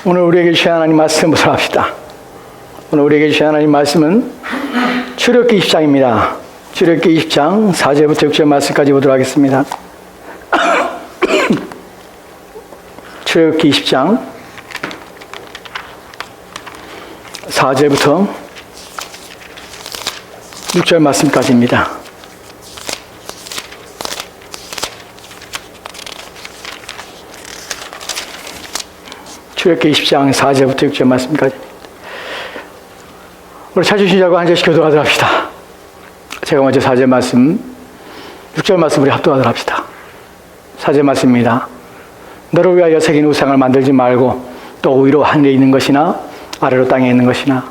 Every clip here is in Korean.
오늘 우리에게 주신 하나님 말씀 보도록 합시다. 오늘 우리에게 주신 하나님 말씀은 출애굽기 20장입니다. 출애굽기 20장 4절부터 6절 말씀까지 보도록 하겠습니다. 출애굽기 20장 4절부터 6절 말씀까지입니다. 출애굽기 20장 4절부터 6절 말씀까지. 우리 찾으신 자고 한 절씩 교도하도록 합시다. 제가 먼저 4절 말씀, 6절 말씀 우리 합독하도록 합시다. 4절 말씀입니다. 너를 위하여 새긴 우상을 만들지 말고 또 위로 하늘에 있는 것이나 아래로 땅에 있는 것이나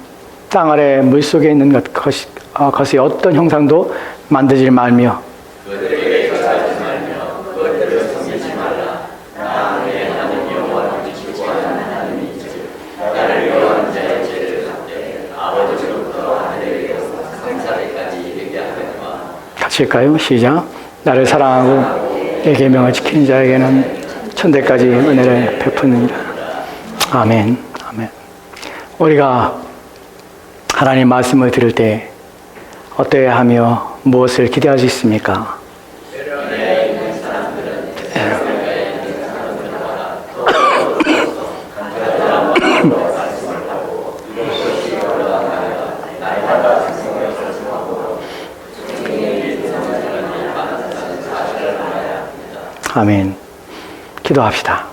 땅 아래 물속에 있는 것이 어떤 형상도 만들지 말며 같이 할까요? 시작. 나를 사랑하고 내 계명을 지키는 자에게는 천대까지 은혜를 베푸느니라. 아멘. 아멘. 우리가 하나님 말씀을 들을 때 어떠해야 하며 무엇을 기대할 수 있습니까? 아멘. 기도합시다.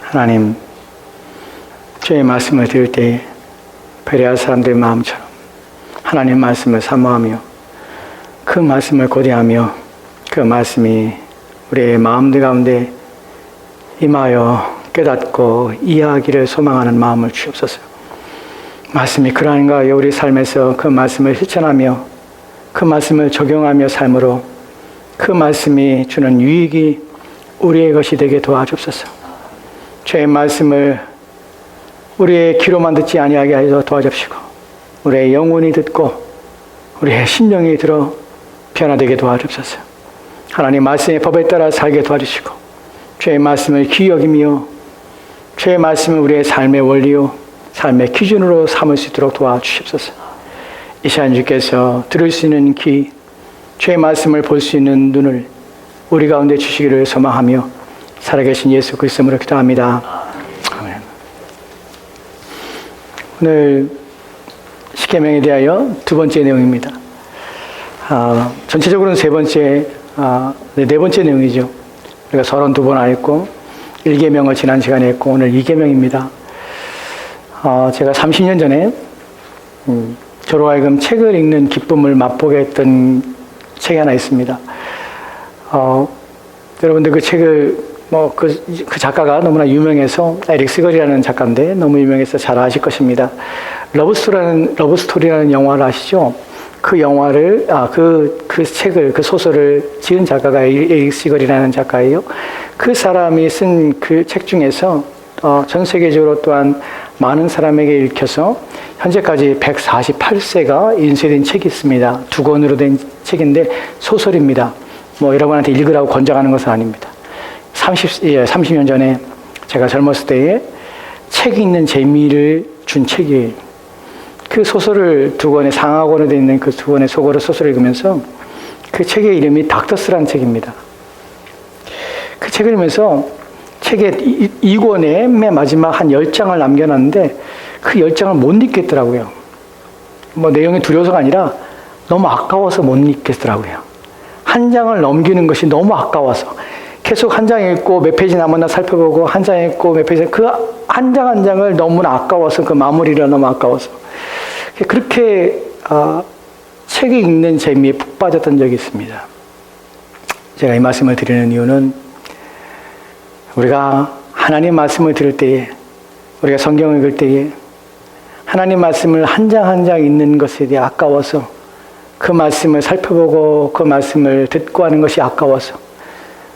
하나님, 주의 말씀을 들을 때 베레아 사람들의 마음처럼 하나님 말씀을 사모하며 그 말씀을 고대하며 그 말씀이 우리의 마음들 가운데 임하여 깨닫고 이해하기를 소망하는 마음을 주옵소서. 말씀이 그러한가요? 우리 삶에서 그 말씀을 실천하며 그 말씀을 적용하며 삶으로 그 말씀이 주는 유익이 우리의 것이 되게 도와주옵소서. 주의 말씀을 우리의 귀로만 듣지 아니하게 하여 도와주시고 우리의 영혼이 듣고 우리의 심령이 들어 변화되게 도와주옵소서. 하나님 말씀의 법에 따라 살게 도와주시고 주의 말씀을 귀히 여기며 주의 말씀을 우리의 삶의 원리요 삶의 기준으로 삼을 수 있도록 도와주시옵소서. 이 시간 주께서 들을 수 있는 귀, 주의 말씀을 볼 수 있는 눈을 우리 가운데 주시기를 소망하며 살아계신 예수 그리스도 이름으로 기도합니다. 아멘. 오늘 십계명에 대하여 두 번째 내용입니다. 전체적으로는 네 번째 내용이죠. 우리가 32번 하였고 1계명을 지난 시간에 했고 오늘 2계명입니다. 제가 30년 전에 저로 하여금 책을 읽는 기쁨을 맛보게 했던 책이 하나 있습니다. 여러분들 그 책을 그 작가가 너무나 유명해서 에릭 시걸이라는 작가인데 너무 유명해서 잘 아실 것입니다. 러브스토리라는 영화를 아시죠? 그 영화를 그 책을 그 소설을 지은 작가가 에릭 시걸이라는 작가예요. 그 사람이 쓴 그 책 중에서 전 세계적으로 또한 많은 사람에게 읽혀서 현재까지 148세가 인쇄된 책이 있습니다. 2권으로 된 책인데 소설입니다. 여러분한테 읽으라고 권장하는 것은 아닙니다. 30년 전에 제가 젊었을 때에 책 읽는 재미를 준 책이에요. 그 소설을 2권의 상하권으로 되어 있는 그 2권의 소설을 읽으면서 그 책의 이름이 닥터스라는 책입니다. 그 책을 읽으면서 책의 2권의 맨 마지막 한 10장을 남겨놨는데 그 10장을 못 읽겠더라고요. 내용이 두려워서가 아니라 너무 아까워서 못 읽겠더라고요. 한 장을 넘기는 것이 너무 아까워서 계속 한 장 읽고 몇 페이지 남았나 살펴보고 한 장 읽고 몇 페이지 그 한 장 한 장을 너무나 아까워서 그 마무리가 너무 아까워서 그렇게 책을 읽는 재미에 푹 빠졌던 적이 있습니다. 제가 이 말씀을 드리는 이유는 우리가 하나님 말씀을 들을 때에 우리가 성경을 읽을 때에 하나님 말씀을 한 장 한 장 읽는 것에 대해 아까워서 그 말씀을 살펴보고 그 말씀을 듣고 하는 것이 아까워서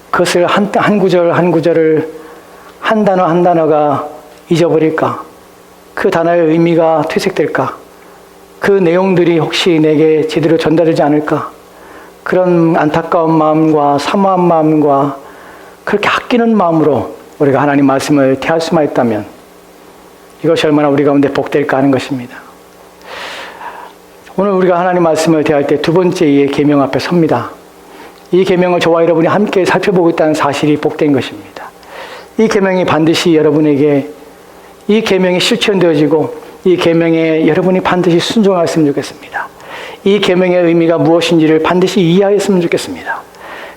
그것을 한 구절 한 구절을 한 단어 한 단어가 잊어버릴까? 그 단어의 의미가 퇴색될까? 그 내용들이 혹시 내게 제대로 전달되지 않을까? 그런 안타까운 마음과 사모한 마음과 그렇게 아끼는 마음으로 우리가 하나님 말씀을 대할 수만 있다면 이것이 얼마나 우리 가운데 복될까 하는 것입니다. 오늘 우리가 하나님 말씀을 대할 때 두 번째 이 계명 앞에 섭니다. 이 계명을 저와 여러분이 함께 살펴보고 있다는 사실이 복된 것입니다. 이 계명이 반드시 여러분에게 이 계명이 실천되어지고 이 계명에 여러분이 반드시 순종하였으면 좋겠습니다. 이 계명의 의미가 무엇인지를 반드시 이해하였으면 좋겠습니다.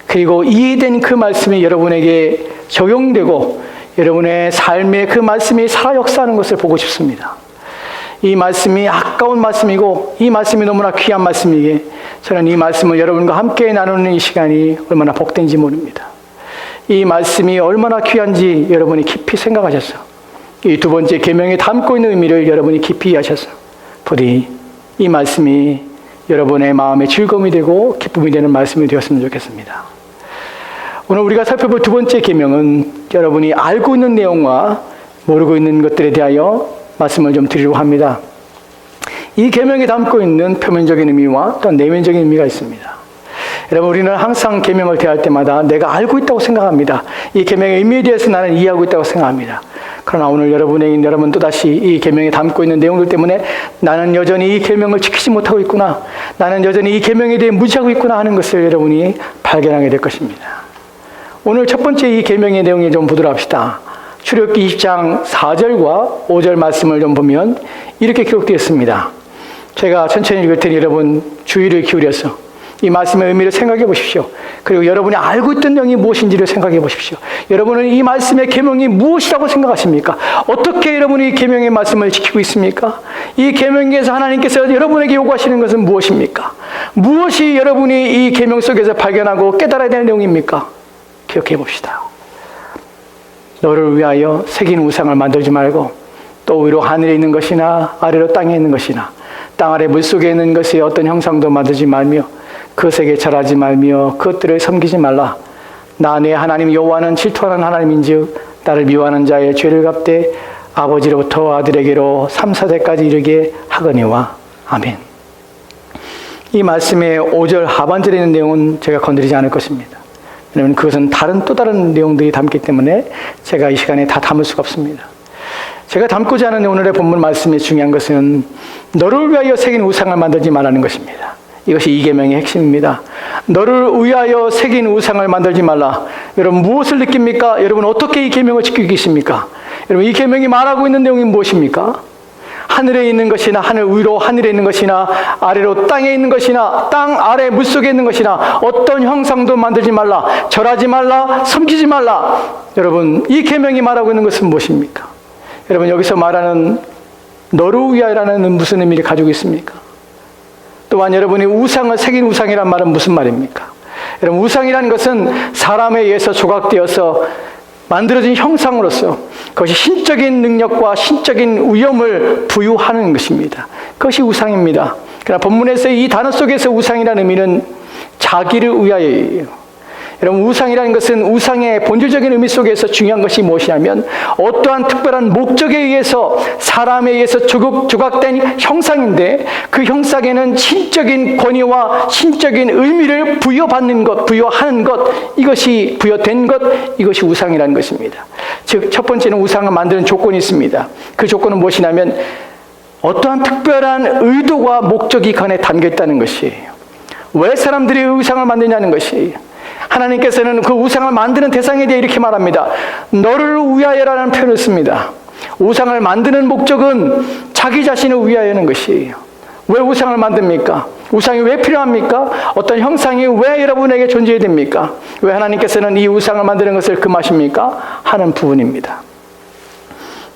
그리고 이해된 그 말씀이 여러분에게 적용되고 여러분의 삶에 그 말씀이 살아 역사하는 것을 보고 싶습니다. 이 말씀이 아까운 말씀이고 이 말씀이 너무나 귀한 말씀이기에 저는 이 말씀을 여러분과 함께 나누는 이 시간이 얼마나 복된지 모릅니다. 이 말씀이 얼마나 귀한지 여러분이 깊이 생각하셔서 이 두 번째 계명에 담고 있는 의미를 여러분이 깊이 이해하셔서 부디 이 말씀이 여러분의 마음에 즐거움이 되고 기쁨이 되는 말씀이 되었으면 좋겠습니다. 오늘 우리가 살펴볼 두 번째 계명은 여러분이 알고 있는 내용과 모르고 있는 것들에 대하여 말씀을 좀 드리려고 합니다. 이 계명에 담고 있는 표면적인 의미와 또 내면적인 의미가 있습니다. 여러분, 우리는 항상 계명을 대할 때마다 내가 알고 있다고 생각합니다. 이 계명의 의미에 대해서 나는 이해하고 있다고 생각합니다. 그러나 오늘 여러분 또다시 이 계명에 담고 있는 내용들 때문에 나는 여전히 이 계명을 지키지 못하고 있구나, 나는 여전히 이 계명에 대해 무지하고 있구나 하는 것을 여러분이 발견하게 될 것입니다. 오늘 첫 번째 이 계명의 내용을 좀 보도록 합시다. 출애굽기 20장 4절과 5절 말씀을 좀 보면 이렇게 기록되어 있습니다. 제가 천천히 읽을 테니 여러분 주의를 기울여서 이 말씀의 의미를 생각해 보십시오. 그리고 여러분이 알고 있던 내용이 무엇인지를 생각해 보십시오. 여러분은 이 말씀의 계명이 무엇이라고 생각하십니까? 어떻게 여러분이 이 계명의 말씀을 지키고 있습니까? 이 계명에서 하나님께서 여러분에게 요구하시는 것은 무엇입니까? 무엇이 여러분이 이 계명 속에서 발견하고 깨달아야 되는 내용입니까? 기억해 봅시다. 너를 위하여 새긴 우상을 만들지 말고 또 위로 하늘에 있는 것이나 아래로 땅에 있는 것이나 땅 아래 물속에 있는 것의 어떤 형상도 만들지 말며 그것에게 절하지 말며 그것들을 섬기지 말라. 나 내 하나님 여호와는 질투하는 하나님인즉 나를 미워하는 자의 죄를 갚되 아버지로부터 아들에게로 3, 4대까지 이르게 하거니와. 아멘. 이 말씀의 5절 하반절에 있는 내용은 제가 건드리지 않을 것입니다. 왜냐하면 그것은 또 다른 내용들이 담기 때문에 제가 이 시간에 다 담을 수가 없습니다. 제가 담고자 하는 오늘의 본문 말씀의 중요한 것은 너를 위하여 새긴 우상을 만들지 말라는 것입니다. 이것이 이 계명의 핵심입니다. 너를 위하여 새긴 우상을 만들지 말라. 여러분 무엇을 느낍니까? 여러분 어떻게 이 계명을 지키고 계십니까? 여러분 이 계명이 말하고 있는 내용이 무엇입니까? 하늘에 있는 것이나 하늘 위로 하늘에 있는 것이나 아래로 땅에 있는 것이나 땅 아래 물속에 있는 것이나 어떤 형상도 만들지 말라. 절하지 말라. 섬기지 말라. 여러분 이 계명이 말하고 있는 것은 무엇입니까? 여러분 여기서 말하는 너를 위하여라는 무슨 의미를 가지고 있습니까? 또한 여러분이 우상을 새긴 우상이란 말은 무슨 말입니까? 여러분 우상이라는 것은 사람에 의해서 조각되어서 만들어진 형상으로서 그것이 신적인 능력과 신적인 위엄을 부유하는 것입니다. 그것이 우상입니다. 그러나 본문에서 이 단어 속에서 우상이라는 의미는 자기를 위하여예요. 여러분 우상이라는 것은 우상의 본질적인 의미 속에서 중요한 것이 무엇이냐면 어떠한 특별한 목적에 의해서 사람에 의해서 조각된 형상인데 그 형상에는 신적인 권위와 신적인 의미를 부여하는 것, 이것이 부여된 것, 이것이 우상이라는 것입니다. 즉 첫 번째는 우상을 만드는 조건이 있습니다. 그 조건은 무엇이냐면 어떠한 특별한 의도와 목적이 그 안에 담겨 있다는 것이에요. 왜 사람들이 우상을 만드냐는 것이에요. 하나님께서는 그 우상을 만드는 대상에 대해 이렇게 말합니다. 너를 위하여라는 표현을 씁니다. 우상을 만드는 목적은 자기 자신을 위하여는 것이에요. 왜 우상을 만듭니까? 우상이 왜 필요합니까? 어떤 형상이 왜 여러분에게 존재해야 됩니까? 왜 하나님께서는 이 우상을 만드는 것을 금하십니까? 하는 부분입니다.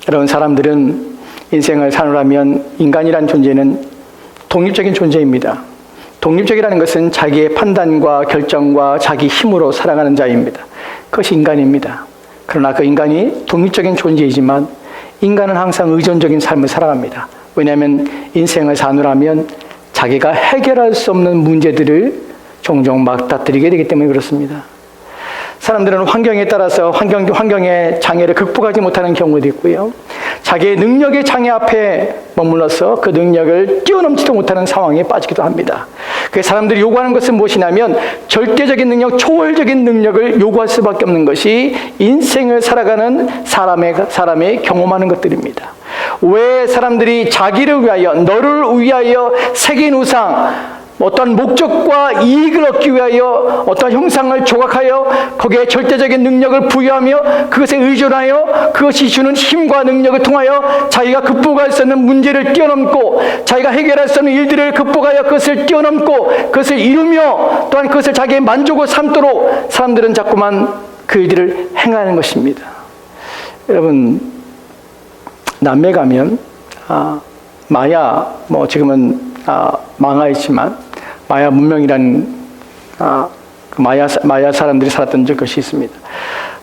여러분 사람들은 인생을 사느라면 인간이란 존재는 독립적인 존재입니다. 독립적이라는 것은 자기의 판단과 결정과 자기 힘으로 살아가는 자입니다. 그것이 인간입니다. 그러나 그 인간이 독립적인 존재이지만 인간은 항상 의존적인 삶을 살아갑니다. 왜냐하면 인생을 사느라면 자기가 해결할 수 없는 문제들을 종종 맞닥뜨리게 되기 때문에 그렇습니다. 사람들은 환경에 따라서 환경의 장애를 극복하지 못하는 경우도 있고요. 자기의 능력의 장애 앞에 머물러서 그 능력을 뛰어넘지도 못하는 상황에 빠지기도 합니다. 그 사람들이 요구하는 것은 무엇이냐면 절대적인 능력, 초월적인 능력을 요구할 수밖에 없는 것이 인생을 살아가는 사람의 경험하는 것들입니다. 왜 사람들이 자기를 위하여, 너를 위하여 새긴 우상, 어떤 목적과 이익을 얻기 위하여 어떤 형상을 조각하여 거기에 절대적인 능력을 부여하며 그것에 의존하여 그것이 주는 힘과 능력을 통하여 자기가 극복할 수 없는 문제를 뛰어넘고 자기가 해결할 수 없는 일들을 극복하여 그것을 뛰어넘고 그것을 이루며 또한 그것을 자기의 만족을 삼도록 사람들은 자꾸만 그 일들을 행하는 것입니다. 여러분, 남미 가면 마야, 지금은 망하였지만 마야 문명이라는 마야 사람들이 살았던 것이 있습니다.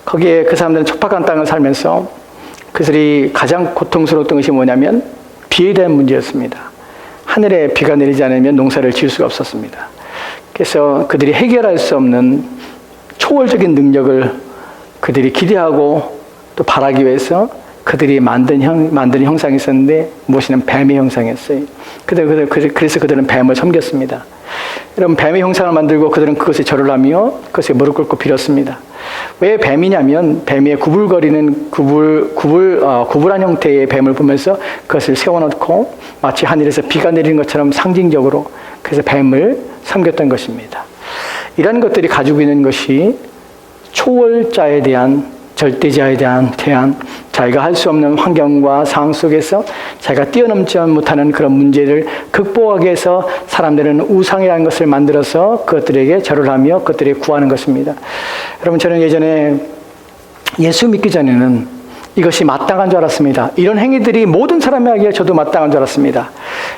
거기에 그 사람들은 척박한 땅을 살면서 그들이 가장 고통스러웠던 것이 뭐냐면 비에 대한 문제였습니다. 하늘에 비가 내리지 않으면 농사를 지을 수가 없었습니다. 그래서 그들이 해결할 수 없는 초월적인 능력을 그들이 기대하고 또 바라기 위해서 그들이 만든 형상이 있었는데 무엇이냐면 뱀의 형상이었어요. 그래서 그들은 뱀을 섬겼습니다. 여러분, 뱀의 형상을 만들고 그들은 그것에 절을 하며 그것에 무릎 꿇고 빌었습니다. 왜 뱀이냐면 뱀의 구불한 형태의 뱀을 보면서 그것을 세워놓고 마치 하늘에서 비가 내리는 것처럼 상징적으로 그래서 뱀을 섬겼던 것입니다. 이런 것들이 가지고 있는 것이 초월자에 대한 절대자에 대한 자기가 할 수 없는 환경과 상황 속에서 자기가 뛰어넘지 못하는 그런 문제를 극복하기 위해서 사람들은 우상이라는 것을 만들어서 그것들에게 절을 하며 그것들을 구하는 것입니다. 여러분, 저는 예전에 예수 믿기 전에는 이것이 마땅한 줄 알았습니다. 이런 행위들이 모든 사람이 하기에 저도 마땅한 줄 알았습니다.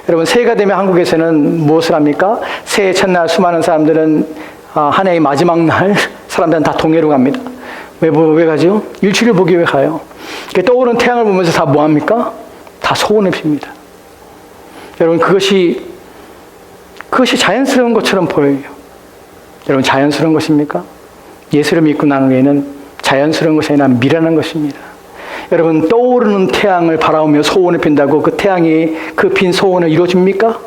여러분, 새해가 되면 한국에서는 무엇을 합니까? 새해 첫날 수많은 사람들은 한 해의 마지막 날 사람들은 다 동해로 갑니다. 왜 가죠? 일출을 보기 위해 가요. 떠오르는 태양을 보면서 다 뭐합니까? 다 소원을 빕니다. 여러분, 그것이 자연스러운 것처럼 보여요. 여러분, 자연스러운 것입니까? 예수를 믿고 난 후에는 자연스러운 것이 아니라 미련한 것입니다. 여러분, 떠오르는 태양을 바라보며 소원을 빈다고 그 태양이 그 빈 소원을 이루어줍니까?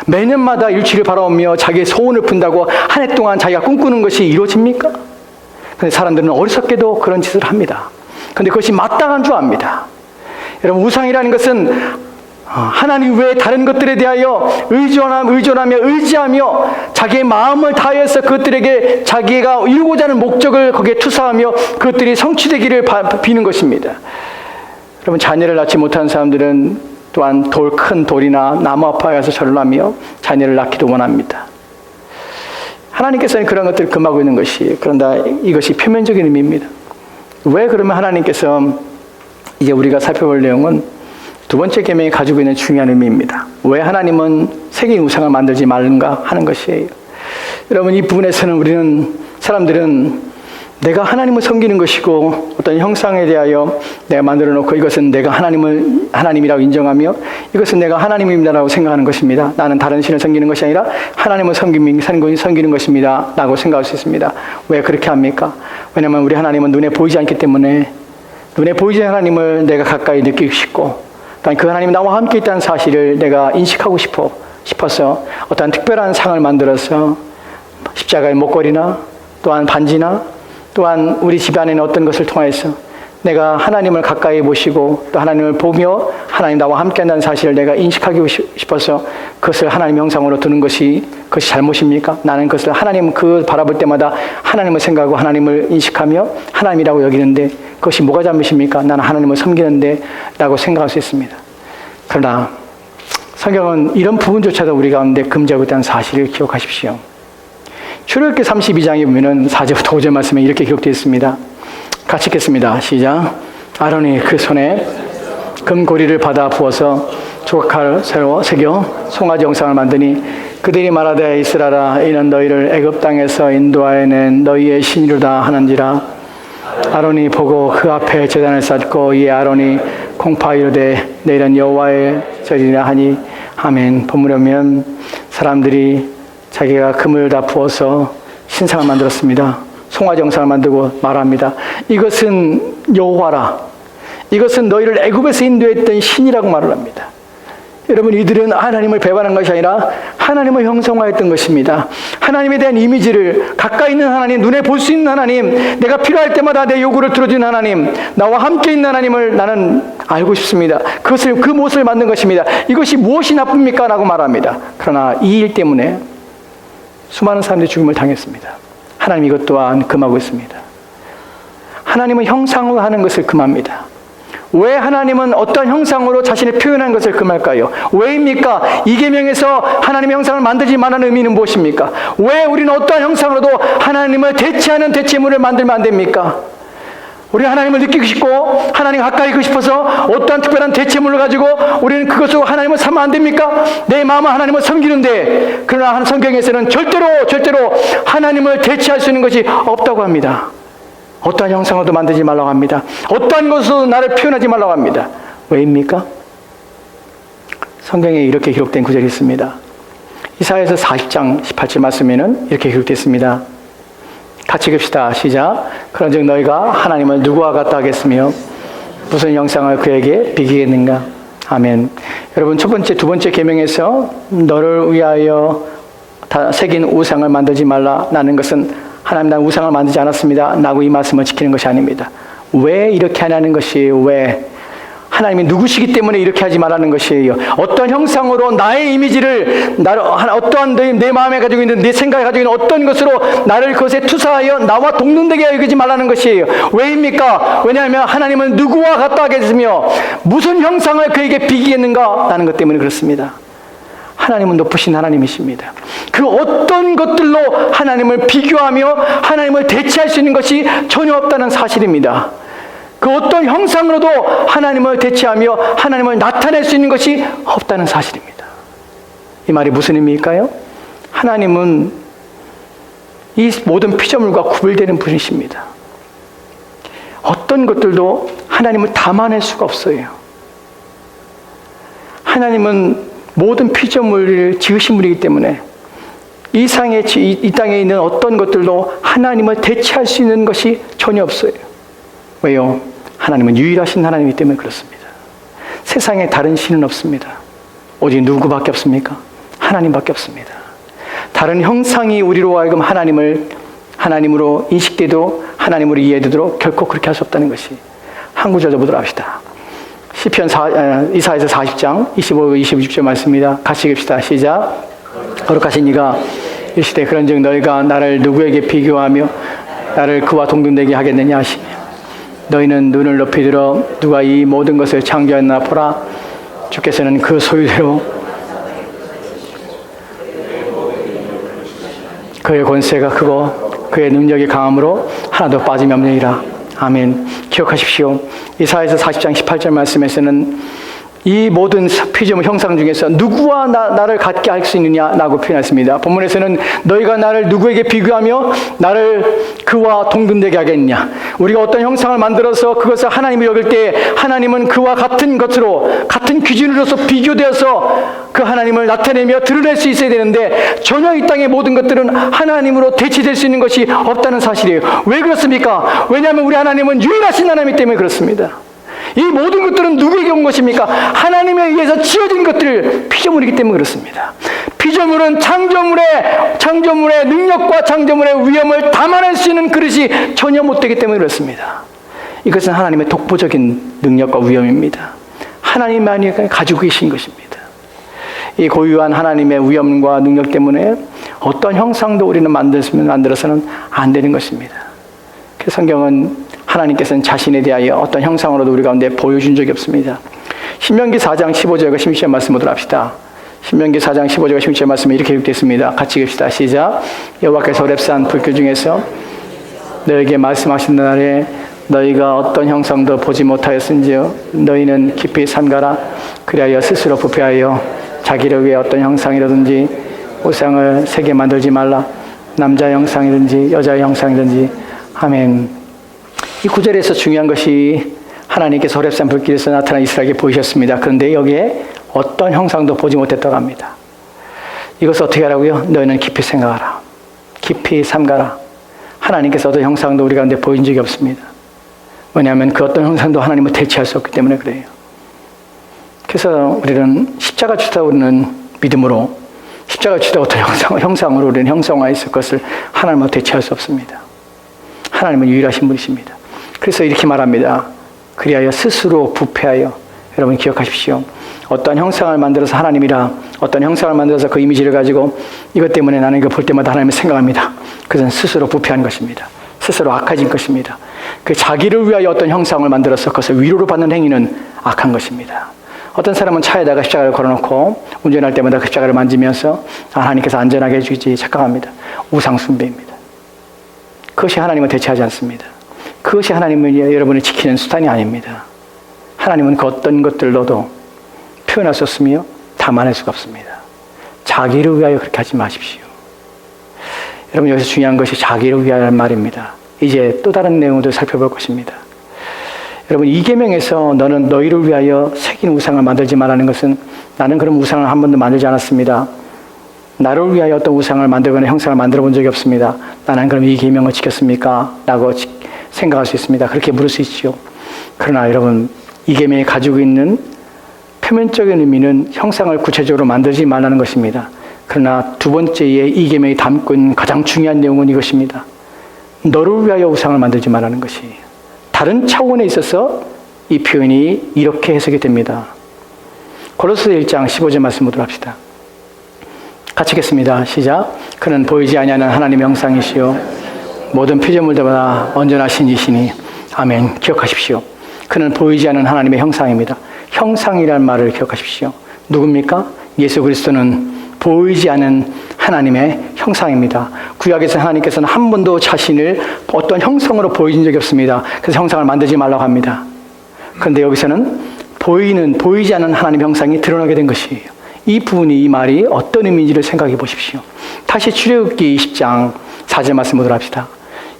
매년마다 일출을 바라보며 자기의 소원을 푼다고 한 해 동안 자기가 꿈꾸는 것이 이루어집니까? 근데 사람들은 어리석게도 그런 짓을 합니다. 근데 그것이 마땅한 줄 압니다. 여러분, 우상이라는 것은 하나님 외에 다른 것들에 대하여 의존하며 의지하며 자기의 마음을 다해서 그것들에게 자기가 이루고자 하는 목적을 거기에 투사하며 그것들이 성취되기를 비는 것입니다. 여러분, 자녀를 낳지 못한 사람들은 또한 큰 돌이나 나무 앞에 가서 절을 하며 자녀를 낳기도 원합니다. 하나님께서는 그런 것들을 금하고 있는 것이, 그런다 이것이 표면적인 의미입니다. 왜 그러면 하나님께서 이제 우리가 살펴볼 내용은 두 번째 계명이 가지고 있는 중요한 의미입니다. 왜 하나님은 새긴 우상을 만들지 말는가 하는 것이에요. 여러분, 이 부분에서는 사람들은 내가 하나님을 섬기는 것이고 어떤 형상에 대하여 내가 만들어 놓고 이것은 내가 하나님이라고 인정하며 이것은 내가 하나님입니다라고 생각하는 것입니다. 나는 다른 신을 섬기는 것이 아니라 하나님을 섬기는 것입니다 라고 생각할 수 있습니다. 왜 그렇게 합니까? 왜냐하면 우리 하나님은 눈에 보이지 않기 때문에 눈에 보이지 않는 하나님을 내가 가까이 느끼고 싶고 또한 그 하나님이 나와 함께 있다는 사실을 내가 인식하고 싶어서 어떤 특별한 상을 만들어서 십자가의 목걸이나 또한 반지나 또한 우리 집안에는 어떤 것을 통해서 내가 하나님을 가까이 모시고 또 하나님을 보며 하나님 나와 함께한다는 사실을 내가 인식하고 싶어서 그것을 하나님 형상으로 두는 그것이 잘못입니까? 나는 그것을 하나님 바라볼 때마다 하나님을 생각하고 하나님을 인식하며 하나님이라고 여기는데 그것이 뭐가 잘못입니까? 나는 하나님을 섬기는데 라고 생각할 수 있습니다. 그러나 성경은 이런 부분조차도 우리 가운데 금지하고 있다는 사실을 기억하십시오. 출애굽기 32장에 보면은 4절부터 5절 말씀에 이렇게 기록되어 있습니다. 같이 읽겠습니다. 시작. 아론이 그 손에 금고리를 받아 부어서 조각칼을 새겨 송아지 형상을 만드니 그들이 말하되 이스라엘아 이는 너희를 애굽 땅에서 인도하여낸 너희의 신이로다 하는지라. 아론이 보고 그 앞에 제단을 쌓고 이에 아론이 공파 이르되 내일은 여호와의 절이라 하니 아멘. 본문에 보면 사람들이 자기가 금을 다 부어서 신상을 만들었습니다. 송아지 형상을 만들고 말합니다. 이것은 여호와라. 이것은 너희를 애굽에서 인도했던 신이라고 말을 합니다. 여러분, 이들은 하나님을 배반한 것이 아니라 하나님을 형성화했던 것입니다. 하나님에 대한 이미지를 가까이 있는 하나님, 눈에 볼 수 있는 하나님, 내가 필요할 때마다 내 요구를 들어주는 하나님, 나와 함께 있는 하나님을 나는 알고 싶습니다. 그 무엇을 만든 것입니다. 이것이 무엇이 나쁩니까? 라고 말합니다. 그러나 이 일 때문에 수많은 사람들이 죽음을 당했습니다. 하나님 이것 또한 금하고 있습니다. 하나님은 형상으로 하는 것을 금합니다. 왜 하나님은 어떤 형상으로 자신을 표현하는 것을 금할까요? 왜입니까? 이 계명에서 하나님의 형상을 만들지 말라는 의미는 무엇입니까? 왜 우리는 어떠한 형상으로도 하나님을 대체하는 대체물을 만들면 안 됩니까? 우리는 하나님을 느끼고 싶고 하나님 가까이 있고 싶어서 어떠한 특별한 대체물을 가지고 우리는 그것으로 하나님을 삼으면 안 됩니까? 내 마음은 하나님을 섬기는데, 그러나 성경에서는 절대로 하나님을 대체할 수 있는 것이 없다고 합니다. 어떠한 형상으로도 만들지 말라고 합니다. 어떠한 것으로 나를 표현하지 말라고 합니다. 왜입니까? 성경에 이렇게 기록된 구절이 있습니다. 이사야서 40장 18절 말씀에는 이렇게 기록되어 있습니다. 같이 읽읍시다. 시작. 그런즉 너희가 하나님을 누구와 같다 하겠으며 무슨 형상을 그에게 비기겠는가? 아멘. 여러분, 첫 번째, 두 번째 계명에서 너를 위하여 새긴 우상을 만들지 말라라는 것은 하나님, 난 우상을 만들지 않았습니다 라고 이 말씀을 지키는 것이 아닙니다. 왜 이렇게 하냐는 것이, 왜 하나님이 누구시기 때문에 이렇게 하지 말라는 것이에요. 어떤 형상으로 나의 이미지를, 어떠한 내 마음에 가지고 있는, 내 생각에 가지고 있는 어떤 것으로 나를 그것에 투사하여 나와 동등되게 여기지 말라는 것이에요. 왜입니까? 왜냐하면 하나님은 누구와 같다 하겠으며 무슨 형상을 그에게 비기겠는가? 라는 것 때문에 그렇습니다. 하나님은 높으신 하나님이십니다. 그 어떤 것들로 하나님을 비교하며 하나님을 대체할 수 있는 것이 전혀 없다는 사실입니다. 그 어떤 형상으로도 하나님을 대체하며 하나님을 나타낼 수 있는 것이 없다는 사실입니다. 이 말이 무슨 의미일까요? 하나님은 이 모든 피조물과 구별되는 분이십니다. 어떤 것들도 하나님을 담아낼 수가 없어요. 하나님은 모든 피조물을 지으신 분이기 때문에 이 땅에 있는 어떤 것들도 하나님을 대체할 수 있는 것이 전혀 없어요. 왜요? 하나님은 유일하신 하나님이기 때문에 그렇습니다. 세상에 다른 신은 없습니다. 오직 누구밖에 없습니까? 하나님밖에 없습니다. 다른 형상이 우리로 하여금 하나님으로 인식되도 하나님으로 이해되도록 결코 그렇게 할 수 없다는 것이, 한 구절 더 보도록 합시다. 이사야서 40장 25, 26절 말씀입니다. 같이 읽읍시다. 시작. 거룩하신 이가 이르시되 그런즉 너희가 나를 누구에게 비교하며 나를 그와 동등되게 하겠느냐 하시며, 너희는 눈을 높이 들어 누가 이 모든 것을 창조했나 보라. 주께서는 그 소유대로 그의 권세가 크고 그의 능력이 강함으로 하나도 빠짐이 없느니라. 아멘. 기억하십시오. 이사야서 40장 18절 말씀에서는 이 모든 피조물 형상 중에서 누구와 나를 같게 할 수 있느냐라고 표현했습니다. 본문에서는 너희가 나를 누구에게 비교하며 나를 그와 동등되게 하겠느냐. 우리가 어떤 형상을 만들어서 그것을 하나님을 여길 때 하나님은 그와 같은 것으로, 같은 기준으로서 비교되어서 그 하나님을 나타내며 드러낼 수 있어야 되는데, 전혀 이 땅의 모든 것들은 하나님으로 대체될 수 있는 것이 없다는 사실이에요. 왜 그렇습니까? 왜냐하면 우리 하나님은 유일하신 하나님이기 때문에 그렇습니다. 이 모든 것들은 누구에게 온 것입니까? 하나님에 의해서 지어진 것들, 피조물이기 때문에 그렇습니다. 피조물은 창조물의 능력과 창조물의 위엄을 담아낼 수 있는 그릇이 전혀 못 되기 때문에 그렇습니다. 이것은 하나님의 독보적인 능력과 위엄입니다. 하나님만이 가지고 계신 것입니다. 이 고유한 하나님의 위엄과 능력 때문에 어떤 형상도 우리는 만들어서는 안 되는 것입니다. 그래서 성경은 하나님께서는 자신에 대하여 어떤 형상으로도 우리 가운데 보여준 적이 없습니다. 신명기 4장 15절과 16절 말씀 보도록 합시다. 신명기 4장 15절과 16절 말씀에 이렇게 기록되어 같이 읽읍시다. 시작. 여호와께서 호렙산 불길 중에서 너에게 말씀하신 날에 너희가 어떤 형상도 보지 못하였은지요 너희는 깊이 삼가라. 그리하여 스스로 부패하여 자기를 위해 어떤 형상이라든지 우상을 새게 만들지 말라. 남자 형상이든지 여자 형상이든지. 아멘. 이 구절에서 중요한 것이 하나님께서 호렙산 불길에서 나타난 이스라엘에게 보이셨습니다. 그런데 여기에 어떤 형상도 보지 못했다고 합니다. 이것을 어떻게 하라고요? 너희는 깊이 생각하라. 깊이 삼가라. 하나님께서 어떤 형상도 우리 가운데 보인 적이 없습니다. 왜냐하면 그 어떤 형상도 하나님을 대체할 수 없기 때문에 그래요. 그래서 우리는 십자가 주다 우리는 믿음으로, 십자가 주다 어떤 형상으로 우리는 형성화했을 것을 하나님을 대체할 수 없습니다. 하나님은 유일하신 분이십니다. 그래서 이렇게 말합니다. 그리하여 스스로 부패하여. 여러분 기억하십시오. 어떤 형상을 만들어서 하나님이라, 어떤 형상을 만들어서 그 이미지를 가지고 이것 때문에 나는 이거 볼 때마다 하나님을 생각합니다. 그것은 스스로 부패한 것입니다. 스스로 악해진 것입니다. 그 자기를 위하여 어떤 형상을 만들어서 그것을 위로를 받는 행위는 악한 것입니다. 어떤 사람은 차에다가 십자가를 걸어놓고 운전할 때마다 그 십자가를 만지면서 하나님께서 안전하게 해주지 착각합니다. 우상 숭배입니다. 그것이 하나님을 대체하지 않습니다. 그것이 하나님을 여러분을 지키는 수단이 아닙니다. 하나님은 그 어떤 것들로도 표현할 수 없으며 담아낼 수가 없습니다. 자기를 위하여 그렇게 하지 마십시오. 여러분 여기서 중요한 것이 자기를 위하여는 말입니다. 이제 또 다른 내용도 살펴볼 것입니다. 여러분 이 계명에서 너는 너희를 위하여 새긴 우상을 만들지 말라는 것은 나는 그런 우상을 한 번도 만들지 않았습니다. 나를 위하여 어떤 우상을 만들거나 형상을 만들어 본 적이 없습니다. 나는 그럼 이 계명을 지켰습니까? 라고 생각할 수 있습니다. 그렇게 물을 수 있죠. 그러나 여러분 이 계명이 가지고 있는 표면적인 의미는 형상을 구체적으로 만들지 말라는 것입니다. 그러나 두 번째에 이 계명이 담고 있는 가장 중요한 내용은 이것입니다. 너를 위하여 우상을 만들지 말라는 것이 다른 차원에 있어서 이 표현이 이렇게 해석이 됩니다. 고린도서 1장 15절 말씀 보도록 합시다. 같이 읽겠습니다. 시작. 그는 보이지 아니하는 하나님의 형상이시요 모든 피조물들보다 온전하신 이시니. 아멘. 기억하십시오. 그는 보이지 않는 하나님의 형상입니다. 형상이라는 말을 기억하십시오. 누굽니까? 예수 그리스도는 보이지 않는 하나님의 형상입니다. 구약에서 하나님께서는 한 번도 자신을 어떤 형성으로 보여준 적이 없습니다. 그래서 형상을 만들지 말라고 합니다. 그런데 여기서는 보이지 않는 하나님의 형상이 드러나게 된 것이에요. 이 부분이, 이 말이 어떤 의미인지를 생각해 보십시오. 다시 출애굽기 20장 4절 말씀 보도록 합시다.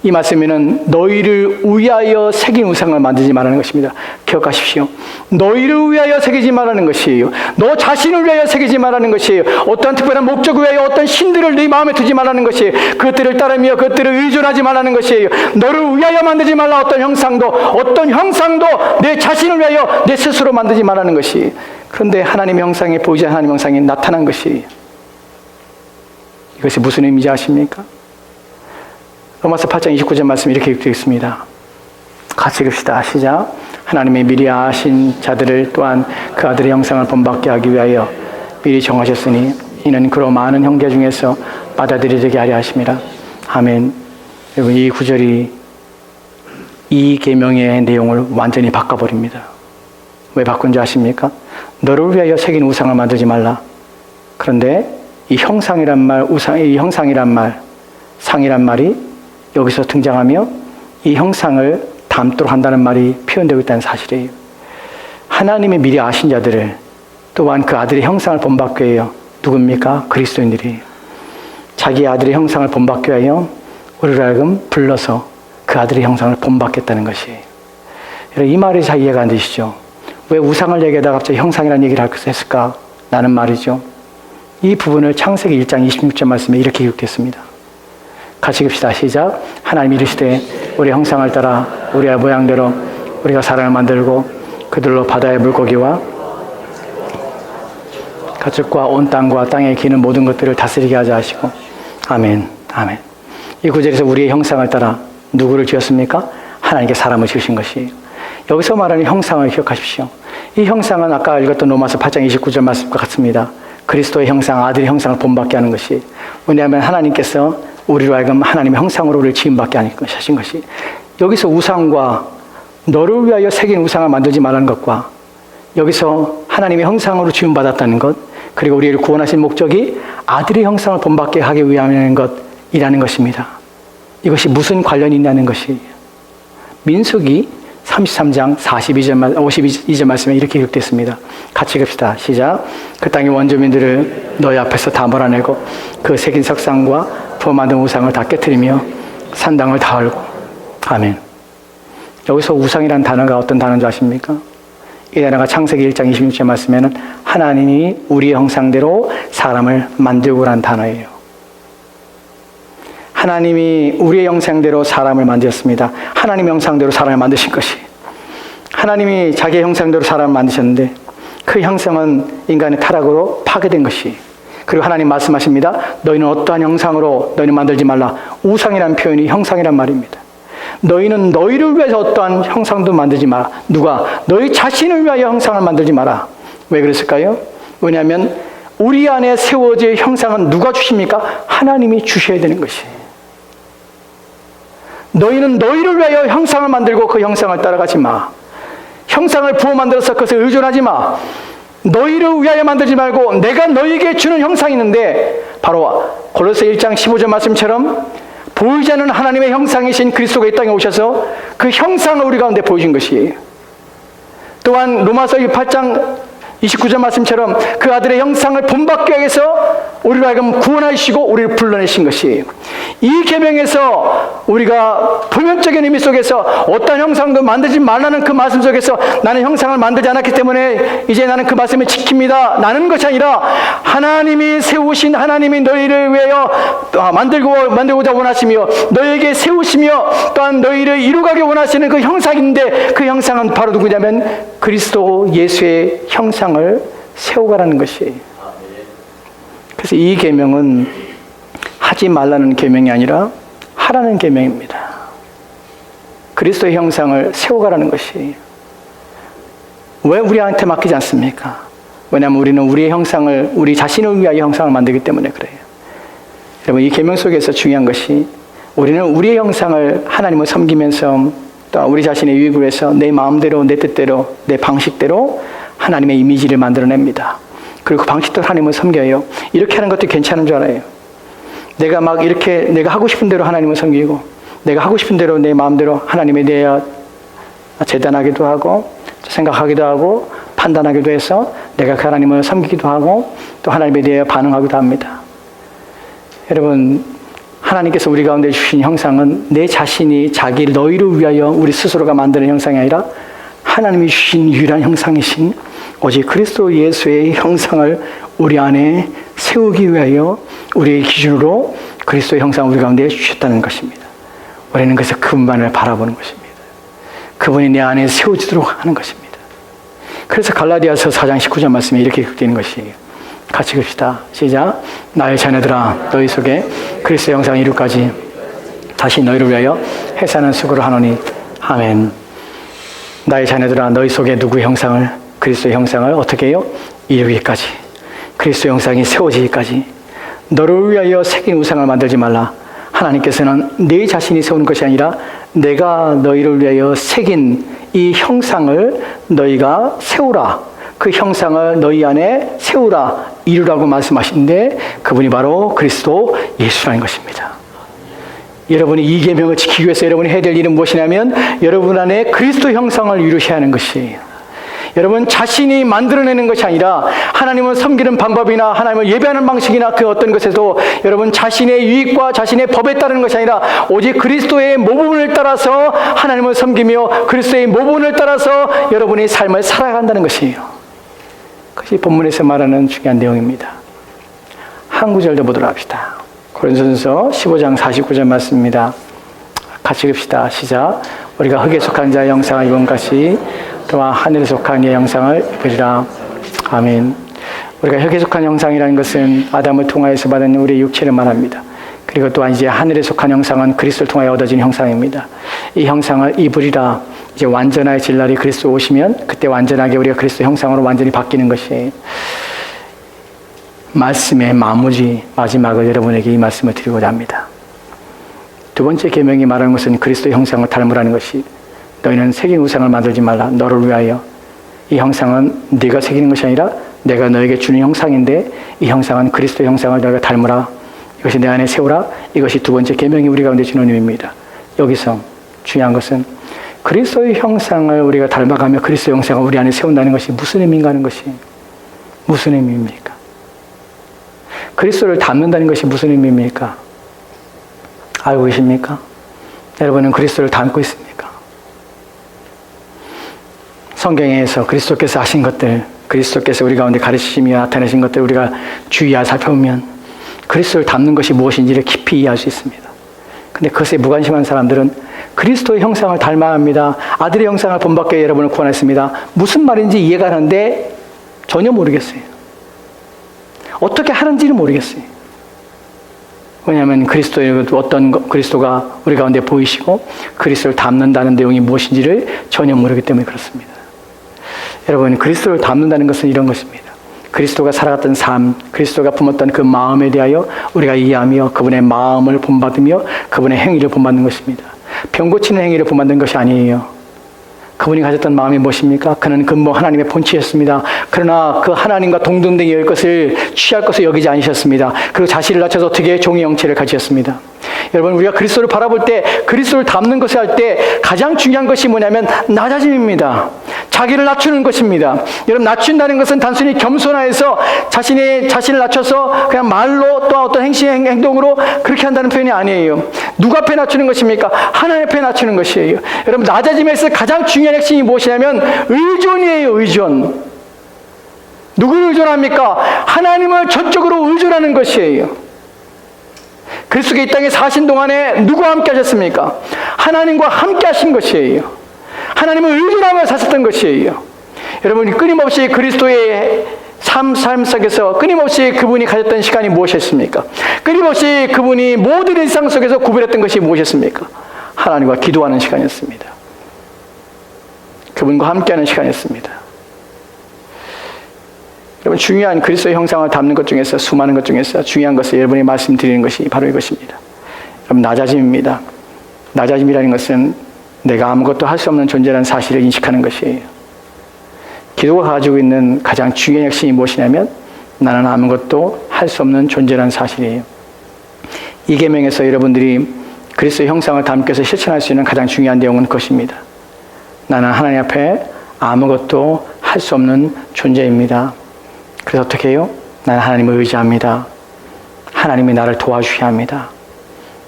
이 말씀에는 너희를 위하여 새긴 우상을 만들지 말라는 것입니다. 기억하십시오. 너희를 위하여 새기지 말라는 것이에요. 너 자신을 위하여 새기지 말라는 것이에요. 어떠한 특별한 목적을 위하여 어떤 신들을 네 마음에 두지 말라는 것이에요. 그것들을 따르며 그것들을 의존하지 말라는 것이에요. 너를 위하여 만들지 말라. 어떤 형상도 내 자신을 위하여 내 스스로 만들지 말라는 것이에요. 그런데 하나님의 형상에 보이지 않는 하나님의 형상이 나타난 것이에요. 이것이 무슨 의미인지 아십니까? 로마서 8장 29절 말씀 이렇게 되어 있습니다. 같이 읽읍시다. 시작. 하나님의 미리 아신 자들을 또한 그 아들의 형상을 본받게 하기 위하여 미리 정하셨으니 이는 그로 많은 형제 중에서 받아들여지게 하려 하심이라. 아멘. 여러분 이 구절이 이 계명의 내용을 완전히 바꿔버립니다. 왜 바꾼지 아십니까? 너를 위하여 새긴 우상을 만들지 말라. 그런데 이 형상이란 말, 이 형상이란 말, 상이란 말이 여기서 등장하며 이 형상을 담도록 한다는 말이 표현되고 있다는 사실이에요. 하나님의 미리 아신 자들을 또한 그 아들의 형상을 본받게 해요. 누굽니까? 그리스도인들이에요. 자기 아들의 형상을 본받게 하여 우리를 하여금 불러서 그 아들의 형상을 본받겠다는 것이에요. 이 말이 잘 이해가 안 되시죠? 왜 우상을 얘기하다가 갑자기 형상이라는 얘기를 했을까? 라는 말이죠. 이 부분을 창세기 1장 26절 말씀에 이렇게 기록됐습니다. 같이 읽읍시다. 시작. 하나님이 이르시되 우리 형상을 따라 우리의 모양대로 우리가 사람을 만들고 그들로 바다의 물고기와 가축과 온 땅과 땅에 기는 모든 것들을 다스리게 하자 하시고. 아멘. 아멘. 이 구절에서 우리의 형상을 따라 누구를 지었습니까? 하나님께 사람을 지으신 것이에요. 여기서 말하는 형상을 기억하십시오. 이 형상은 아까 읽었던 로마서 8장 29절 말씀과 같습니다. 그리스도의 형상, 아들의 형상을 본받게 하는 것이. 왜냐하면 하나님께서 우리로 하여금 하나님의 형상으로 우리를 지음받게 하신 것이. 여기서 우상과 너를 위하여 새긴 우상을 만들지 말라는 것과 여기서 하나님의 형상으로 지음받았다는 것, 그리고 우리를 구원하신 목적이 아들의 형상을 본받게 하기 위함이라는 것이라는 것입니다. 이것이 무슨 관련이 있냐는 것이 민수기 33장 52절 말씀에 이렇게 기록됐습니다. 같이 읽읍시다. 시작. 그 땅의 원주민들을 너희 앞에서 다 몰아내고 그 새긴 석상과 부어 만든 우상을 다 깨트리며 산당을 다 헐고. 아멘. 여기서 우상이라는 단어가 어떤 단어인지 아십니까? 이 단어가 창세기 1장 26절 말씀에는 하나님이 우리의 형상대로 사람을 만들고라는 단어예요. 하나님이 우리의 형상대로 사람을 만드셨습니다. 하나님의 형상대로 사람을 만드신 것이. 하나님이 자기의 형상대로 사람을 만드셨는데 그 형상은 인간의 타락으로 파괴된 것이. 그리고 하나님 말씀하십니다. 너희는 어떠한 형상으로 너희는 만들지 말라. 우상이라는 표현이 형상이란 말입니다. 너희는 너희를 위해서 어떠한 형상도 만들지 마라. 누가? 너희 자신을 위하여 형상을 만들지 마라. 왜 그랬을까요? 왜냐하면 우리 안에 세워질 형상은 누가 주십니까? 하나님이 주셔야 되는 것이에요. 너희는 너희를 위하여 형상을 만들고 그 형상을 따라가지 마. 형상을 부어 만들어서 그것을 의존하지 마. 너희를 위하여 만들지 말고 내가 너희에게 주는 형상이 있는데, 바로 골로새 1장 15절 말씀처럼 보이지 않는 하나님의 형상이신 그리스도가 이 땅에 오셔서 그 형상을 우리 가운데 보여준 것이에요. 또한 로마서 8장 29절 말씀처럼 그 아들의 형상을 본받게 위해서 우리를 하여금 구원하시고 우리를 불러내신 것이에요. 이 계명에서 우리가 표면적인 의미 속에서 어떤 형상도 만들지 말라는 그 말씀 속에서 나는 형상을 만들지 않았기 때문에 이제 나는 그 말씀을 지킵니다 라는 것이 아니라, 하나님이 세우신, 하나님이 너희를 위하여 만들고자 원하시며 너희에게 세우시며 또한 너희를 이루가게 원하시는 그 형상인데, 그 형상은 바로 누구냐면 그리스도 예수의 형상을 세우가라는 것이에요. 그래서 이 계명은 하지 말라는 계명이 아니라 하라는 계명입니다. 그리스도의 형상을 세워가라는 것이에요. 왜 우리한테 맡기지 않습니까? 왜냐하면 우리는 우리의 형상을, 우리 자신을 위하여 형상을 만들기 때문에 그래요. 여러분, 이 계명 속에서 중요한 것이, 우리는 우리의 형상을 하나님을 섬기면서 또 우리 자신의 유익을 위해서 내 마음대로, 내 뜻대로, 내 방식대로 하나님의 이미지를 만들어냅니다. 그리고 그 방식대로 하나님을 섬겨요. 이렇게 하는 것도 괜찮은 줄 알아요. 내가 막 이렇게 내가 하고 싶은 대로 하나님을 섬기고, 내가 하고 싶은 대로 내 마음대로 하나님에 대해 재단하기도 하고 생각하기도 하고 판단하기도 해서 내가 그 하나님을 섬기기도 하고 또 하나님에 대해 반응하기도 합니다. 여러분, 하나님께서 우리 가운데 주신 형상은 내 자신이 자기를, 너희를 위하여 우리 스스로가 만드는 형상이 아니라 하나님이 주신 유일한 형상이신 오직 그리스도 예수의 형상을 우리 안에 세우기 위하여 우리의 기준으로 그리스도의 형상을 우리 가운데 주셨다는 것입니다. 우리는 그래서 그분만을 바라보는 것입니다. 그분이 내 안에 세워지도록 하는 것입니다. 그래서 갈라디아서 4장 19절 말씀에 이렇게 기록되는 것이에요. 같이 봅시다. 시작. 나의 자녀들아, 너희 속에 그리스도의 형상을 이루까지 다시 너희를 위하여 해사는 수고를 하노니. 아멘. 나의 자녀들아, 너희 속에 누구의 형상을, 그리스도의 형상을 어떻게 해요? 이루기까지, 그리스도의 형상이 세워지기까지 너를 위하여 새긴 우상을 만들지 말라. 하나님께서는 네 자신이 세우는 것이 아니라 내가 너희를 위하여 새긴 이 형상을 너희가 세우라. 그 형상을 너희 안에 세우라, 이루라고 말씀하시는데 그분이 바로 그리스도 예수라는 것입니다. 여러분이 이 계명을 지키기 위해서 여러분이 해야 될 일은 무엇이냐면 여러분 안에 그리스도 형상을 이루셔야 하는 것이에요. 여러분 자신이 만들어내는 것이 아니라 하나님을 섬기는 방법이나 하나님을 예배하는 방식이나 그 어떤 것에도 여러분 자신의 유익과 자신의 법에 따르는 것이 아니라 오직 그리스도의 모범을 따라서 하나님을 섬기며 그리스도의 모범을 따라서 여러분의 삶을 살아간다는 것이에요. 그것이 본문에서 말하는 중요한 내용입니다. 한 구절 더 보도록 합시다. 고린도전서 15장 49절 말씀입니다. 같이 읽읍시다. 시작. 우리가 흙에 속한 자의 형상을 입은 것이 또한 하늘에 속한 이의 형상을 입으리라. 아멘. 우리가 흙에 속한 형상이라는 것은 아담을 통하여서 받은 우리의 육체를 말합니다. 그리고 또한 이제 하늘에 속한 형상은 그리스도를 통하여 얻어진 형상입니다. 이 형상을 입으리라. 이제 완전하게 질 날이 그리스도 오시면 그때 완전하게 우리가 그리스도 형상으로 완전히 바뀌는 것이에요. 말씀의 마지막을 여러분에게 이 말씀을 드리고자 합니다. 두 번째 계명이 말하는 것은 그리스도의 형상을 닮으라는 것이, 너희는 새긴 우상을 만들지 말라. 너를 위하여. 이 형상은 네가 새기는 것이 아니라 내가 너에게 주는 형상인데 이 형상은 그리스도의 형상을 너희가 닮으라. 이것이 내 안에 세우라. 이것이 두 번째 계명이 우리 가운데 주는 의미입니다. 여기서 중요한 것은 그리스도의 형상을 우리가 닮아가며 그리스도의 형상을 우리 안에 세운다는 것이 무슨 의미인가 하는 것이 무슨 의미입니까? 그리스도를 닮는다는 것이 무슨 의미입니까? 알고 계십니까? 여러분은 그리스도를 닮고 있습니까? 성경에서 그리스도께서 하신 것들, 그리스도께서 우리 가운데 가르치시며 나타내신 것들 우리가 주의하여 살펴보면 그리스도를 닮는 것이 무엇인지를 깊이 이해할 수 있습니다. 근데 그것에 무관심한 사람들은 그리스도의 형상을 닮아야 합니다. 아들의 형상을 본받게 여러분을 구원했습니다. 무슨 말인지 이해가 하는데 전혀 모르겠어요. 어떻게 하는지는 모르겠어요. 왜냐하면 그리스도의 그리스도가 우리 가운데 보이시고 그리스도를 닮는다는 내용이 무엇인지를 전혀 모르기 때문에 그렇습니다. 여러분, 그리스도를 닮는다는 것은 이런 것입니다. 그리스도가 살아갔던 삶, 그리스도가 품었던 그 마음에 대하여 우리가 이해하며 그분의 마음을 본받으며 그분의 행위를 본받는 것입니다. 병 고치는 행위를 본받는 것이 아니에요. 그분이 가졌던 마음이 무엇입니까? 그는 근본 하나님의 본체였습니다. 그러나 그 하나님과 동등되게 것을 취할 것을 여기지 않으셨습니다. 그리고 자신을 낮춰서 어떻게 종의 형체를 가지셨습니다. 여러분, 우리가 그리스도를 바라볼 때, 그리스도를 닮는 것을 할 때 가장 중요한 것이 뭐냐면 낮아짐입니다. 자기를 낮추는 것입니다. 여러분, 낮춘다는 것은 단순히 겸손하여서 자신을 낮춰서 그냥 말로 또 어떤 행동으로 그렇게 한다는 표현이 아니에요. 누구 앞에 낮추는 것입니까? 하나님 앞에 낮추는 것이에요. 여러분, 낮아짐에서 가장 중요한 핵심이 무엇이냐면 의존이에요. 의존. 누구를 의존합니까? 하나님을 전적으로 의존하는 것이에요. 그리스도가 이 땅에 사신 동안에 누구와 함께 하셨습니까? 하나님과 함께 하신 것이에요. 하나님을 의존하며 사셨던 것이에요. 여러분, 끊임없이 그리스도의 삶 속에서 끊임없이 그분이 가졌던 시간이 무엇이었습니까? 끊임없이 그분이 모든 일상 속에서 구별했던 것이 무엇이었습니까? 하나님과 기도하는 시간이었습니다. 그분과 함께하는 시간이었습니다. 여러분, 중요한 그리스도의 형상을 담는 것 중에서, 수많은 것 중에서 중요한 것을 여러분이 말씀드리는 것이 바로 이것입니다. 여러분, 낮아짐입니다. 낮아짐이라는 것은 내가 아무것도 할 수 없는 존재라는 사실을 인식하는 것이에요. 기도가 가지고 있는 가장 중요한 핵심이 무엇이냐면 나는 아무것도 할 수 없는 존재라는 사실이에요. 이 계명에서 여러분들이 그리스도의 형상을 담기 위해서 실천할 수 있는 가장 중요한 내용은 그것입니다. 나는 하나님 앞에 아무것도 할 수 없는 존재입니다. 그래서 어떻게 해요? 나는 하나님을 의지합니다. 하나님이 나를 도와주셔야 합니다.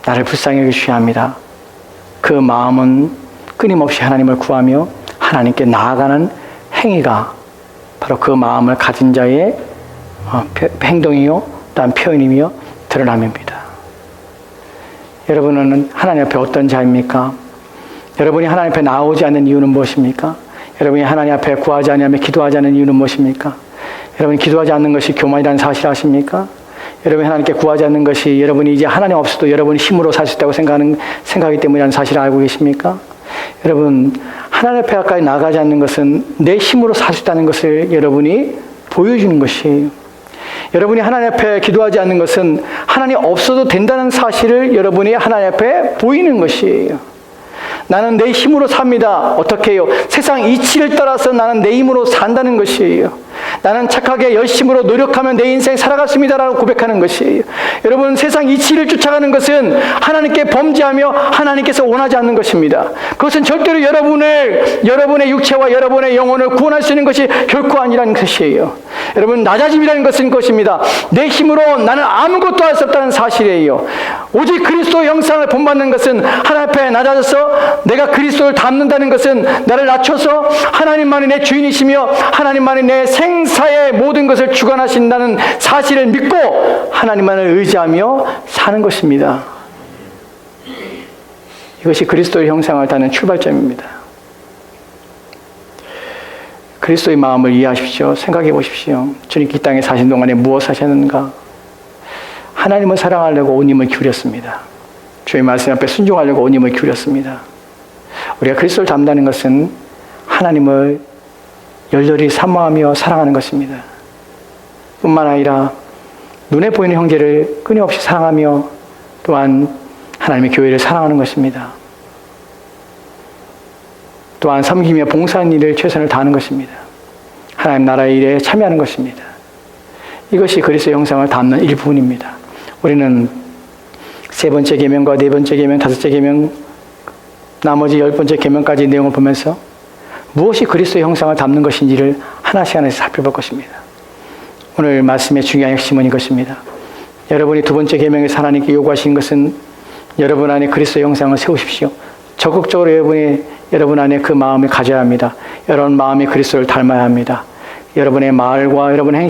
나를 불쌍히 여기셔야 합니다. 그 마음은 끊임없이 하나님을 구하며 하나님께 나아가는 행위가 바로 그 마음을 가진 자의 행동이요, 또한 표현이며 드러남입니다. 여러분은 하나님 앞에 어떤 자입니까? 여러분이 하나님 앞에 나오지 않는 이유는 무엇입니까? 여러분이 하나님 앞에 구하지 않으며 기도하지 않는 이유는 무엇입니까? 여러분이 기도하지 않는 것이 교만이라는 사실 아십니까? 여러분이 하나님께 구하지 않는 것이 여러분이 이제 하나님 없어도 여러분이 힘으로 살 수 있다고 생각하기 때문이라는 사실을 알고 계십니까? 여러분, 하나님 앞에 가까이 나가지 않는 것은 내 힘으로 살 수 있다는 것을 여러분이 보여주는 것이에요. 여러분이 하나님 앞에 기도하지 않는 것은 하나님 없어도 된다는 사실을 여러분이 하나님 앞에 보이는 것이에요. 나는 내 힘으로 삽니다. 어떻게 해요? 세상 이치를 따라서 나는 내 힘으로 산다는 것이에요. 나는 착하게 열심으로 노력하면 내 인생 살아갔습니다라고 고백하는 것이에요. 여러분, 세상 이치를 쫓아가는 것은 하나님께 범죄하며 하나님께서 원하지 않는 것입니다. 그것은 절대로 여러분의 육체와 여러분의 영혼을 구원할 수 있는 것이 결코 아니라는 것이에요. 여러분, 낮아짐이라는 것은 것입니다. 내 힘으로 나는 아무것도 할 수 없다는 사실이에요. 오직 그리스도의 형상을 본받는 것은 하나님 앞에 낮아져서 내가 그리스도를 닮는다는 것은 나를 낮춰서 하나님만이 내 주인이시며 하나님만이 내 생사의 모든 것을 주관하신다는 사실을 믿고 하나님만을 의지하며 사는 것입니다. 이것이 그리스도의 형상을 닮는 출발점입니다. 그리스도의 마음을 이해하십시오. 생각해 보십시오. 주님께 이 땅에 사신 동안에 무엇 하셨는가? 하나님을 사랑하려고 온 힘을 기울였습니다. 주의 말씀 앞에 순종하려고 온 힘을 기울였습니다. 우리가 그리스도를 닮는다는 것은 하나님을 열렬히 사모하며 사랑하는 것입니다. 뿐만 아니라 눈에 보이는 형제를 끊임없이 사랑하며 또한 하나님의 교회를 사랑하는 것입니다. 또한 섬기며 봉사하는 일을 최선을 다하는 것입니다. 하나님 나라의 일에 참여하는 것입니다. 이것이 그리스도의 형상을 담는 일부분입니다. 우리는 세 번째 계명과 네 번째 계명, 다섯째 계명, 나머지 10번째 계명까지 내용을 보면서 무엇이 그리스도의 형상을 담는 것인지를 하나씩 하나씩 살펴볼 것입니다. 오늘 말씀의 중요한 핵심은 이것입니다. 여러분이 두 번째 계명에서 하나님께 요구하신 것은 여러분 안에 그리스도의 형상을 세우십시오. 적극적으로 여러분 안에 그 마음을 가져야 합니다. 여러분 마음이 그리스도를 닮아야 합니다. 여러분의 말과 여러분의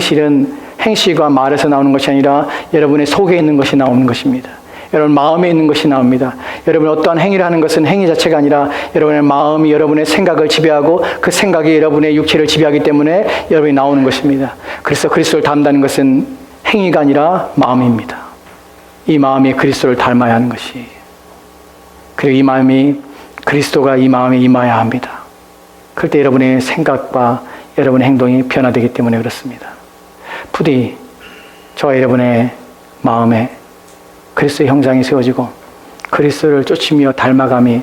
행실과 말에서 나오는 것이 아니라 여러분의 속에 있는 것이 나오는 것입니다. 여러분 마음에 있는 것이 나옵니다. 여러분 어떠한 행위를 하는 것은 행위 자체가 아니라 여러분의 마음이 여러분의 생각을 지배하고 그 생각이 여러분의 육체를 지배하기 때문에 여러분이 나오는 것입니다. 그래서 그리스도를 닮는다는 것은 행위가 아니라 마음입니다. 이 마음이 그리스도를 닮아야 하는 것이, 그리고 이 마음이 그리스도가 이 마음에 임해야 합니다. 그럴 때 여러분의 생각과 여러분의 행동이 변화되기 때문에 그렇습니다. 부디 저와 여러분의 마음에 그리스도의 형상이 세워지고 그리스도를 쫓으며 닮아감이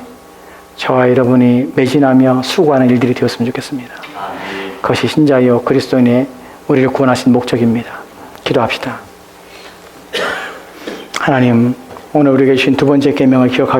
저와 여러분이 매진하며 수고하는 일들이 되었으면 좋겠습니다. 그것이 신자여 그리스도인의 우리를 구원하신 목적입니다. 기도합시다. 하나님, 오늘 우리에게 주신 두 번째 계명을 기억하게